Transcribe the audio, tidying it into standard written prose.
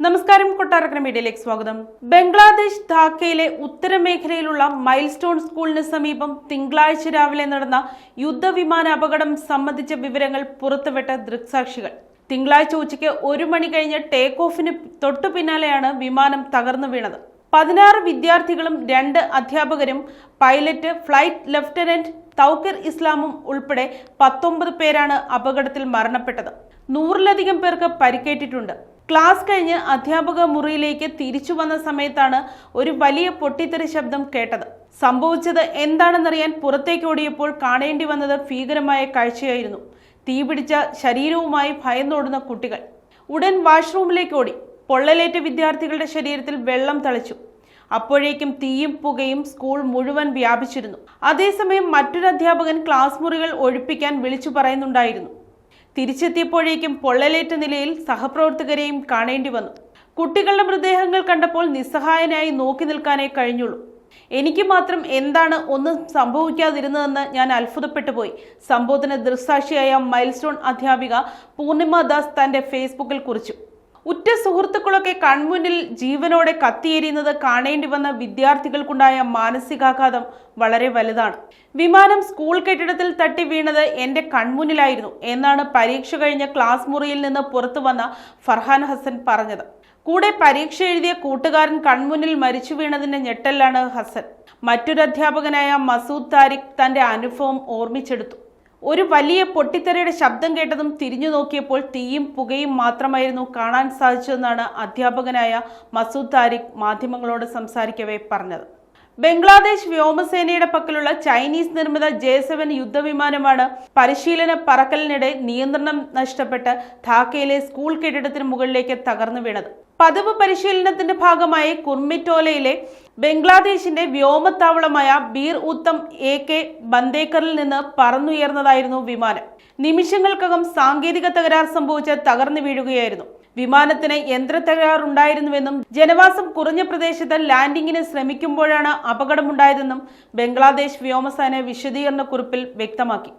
നമസ്കാരം, കൊട്ടാരക്കര മീഡിയയിലേക്ക് സ്വാഗതം. ബംഗ്ലാദേശ് ധാക്കയിലെ ഉത്തരമേഖലയിലുള്ള മൈൽസ്റ്റോൺ സ്കൂളിന് സമീപം തിങ്കളാഴ്ച രാവിലെ നടന്ന യുദ്ധവിമാന അപകടം സംബന്ധിച്ച വിവരങ്ങൾ പുറത്തുവിട്ട ദൃക്സാക്ഷികൾ. തിങ്കളാഴ്ച ഉച്ചയ്ക്ക് 1 മണി കഴിഞ്ഞ് ടേക്ക് ഓഫിന് തൊട്ടു പിന്നാലെയാണ് വിമാനം തകർന്നു വീണത്. 16 വിദ്യാർത്ഥികളും 2 അധ്യാപകരും പൈലറ്റ് ഫ്ലൈറ്റ് ലഫ്റ്റനന്റ് തൗക്കിർ ഇസ്ലാമും ഉൾപ്പെടെ 19 പേരാണ് അപകടത്തിൽ മരണപ്പെട്ടത്. 100-ലധികം പേർക്ക് പരിക്കേറ്റിട്ടുണ്ട്. ക്ലാസ് കഴിഞ്ഞ് അധ്യാപക മുറിയിലേക്ക് തിരിച്ചു വന്ന സമയത്താണ് ഒരു വലിയ പൊട്ടിത്തെറി ശബ്ദം കേട്ടത്. സംഭവിച്ചത് എന്താണെന്നറിയാൻ പുറത്തേക്ക് ഓടിയപ്പോൾ കാണേണ്ടി വന്നത് ഭീകരമായ കാഴ്ചയായിരുന്നു. തീപിടിച്ച ശരീരവുമായി ഭയന്നോടുന്ന കുട്ടികൾ. ഉടൻ വാഷ്റൂമിലേക്ക് ഓടി. പൊള്ളലേറ്റ വിദ്യാർത്ഥികളുടെ ശരീരത്തിൽ വെള്ളം തളിച്ചു. അപ്പോഴേക്കും തീയും പുകയും സ്കൂൾ മുഴുവൻ വ്യാപിച്ചിരുന്നു. അതേസമയം മറ്റൊരു അധ്യാപകൻ ക്ലാസ് മുറികൾ ഒഴിപ്പിക്കാൻ വിളിച്ചു പറയുന്നുണ്ടായിരുന്നു. തിരിച്ചെത്തിയപ്പോഴേക്കും പൊള്ളലേറ്റ നിലയിൽ സഹപ്രവർത്തകരെയും കാണേണ്ടി വന്നു. കുട്ടികളുടെ മൃതദേഹങ്ങൾ കണ്ടപ്പോൾ നിസ്സഹായനായി നോക്കി നിൽക്കാനേ കഴിഞ്ഞുള്ളൂ. എനിക്ക് മാത്രം എന്താണ് ഒന്നും സംഭവിക്കാതിരുന്നതെന്ന് ഞാൻ അത്ഭുതപ്പെട്ടു പോയി. സംഭവത്തിന് ദൃക്സാക്ഷിയായ മൈൽസ്റ്റോൺ അധ്യാപിക പൂർണിമ ദാസ് തന്റെ ഫേസ്ബുക്കിൽ കുറിച്ചു. ഉറ്റ സുഹൃത്തുക്കളൊക്കെ കൺമുന്നിൽ ജീവനോടെ കത്തിയെരിയുന്നത് കാണേണ്ടി വന്ന വിദ്യാർത്ഥികൾക്കുണ്ടായ മാനസികാഘാതം വളരെ വലുതാണ്. വിമാനം സ്കൂൾ കെട്ടിടത്തിൽ തട്ടി വീണത് എന്റെ കൺമുന്നിലായിരുന്നു എന്നാണ് പരീക്ഷ കഴിഞ്ഞ ക്ലാസ് മുറിയിൽ നിന്ന് പുറത്തു വന്ന ഫർഹാൻ ഹസൻ പറഞ്ഞത്. കൂടെ പരീക്ഷ എഴുതിയ കൂട്ടുകാരൻ കൺമുന്നിൽ മരിച്ചു വീണതിന്റെ ഞെട്ടലാണ് ഹസൻ. മറ്റൊരു അധ്യാപകനായ മസൂദ് താരിഖ് തന്റെ അനുഭവം ഓർമ്മിച്ചെടുത്തു. ഒരു വലിയ പൊട്ടിത്തെറിയുടെ ശബ്ദം കേട്ടതും തിരിഞ്ഞു നോക്കിയപ്പോൾ തീയും പുകയും മാത്രമായിരുന്നു കാണാൻ സാധിച്ചതെന്നാണ് അധ്യാപകനായ മസൂദ് താരിഖ് മാധ്യമങ്ങളോട് സംസാരിക്കവേ പറഞ്ഞത്. ബംഗ്ലാദേശ് വ്യോമസേനയുടെ പക്കലുള്ള ചൈനീസ് നിർമ്മിത J-7 യുദ്ധവിമാനമാണ് പരിശീലന പറക്കലിനിടെ നിയന്ത്രണം നഷ്ടപ്പെട്ട് ധാക്കയിലെ സ്കൂൾ കെട്ടിടത്തിന് മുകളിലേക്ക് തകർന്നു വീണത്. പതിവ് പരിശീലനത്തിന്റെ ഭാഗമായി കുർമിറ്റോലയിലെ ബംഗ്ലാദേശിന്റെ വ്യോമത്താവളമായ ബീർ ഉത്തം AK ബന്ദേക്കറിൽ നിന്ന് പറന്നുയർന്നതായിരുന്നു വിമാനം. നിമിഷങ്ങൾക്കകം സാങ്കേതിക തകരാർ സംഭവിച്ച് തകർന്നു വീഴുകയായിരുന്നു. വിമാനത്തിന് യന്ത്ര തകരാറുണ്ടായിരുന്നുവെന്നും ജനവാസം കുറഞ്ഞ പ്രദേശത്ത് ലാൻഡിങ്ങിന് ശ്രമിക്കുമ്പോഴാണ് അപകടമുണ്ടായതെന്നും ബംഗ്ലാദേശ് വ്യോമസേന വിശദീകരണ കുറിപ്പിൽ വ്യക്തമാക്കി.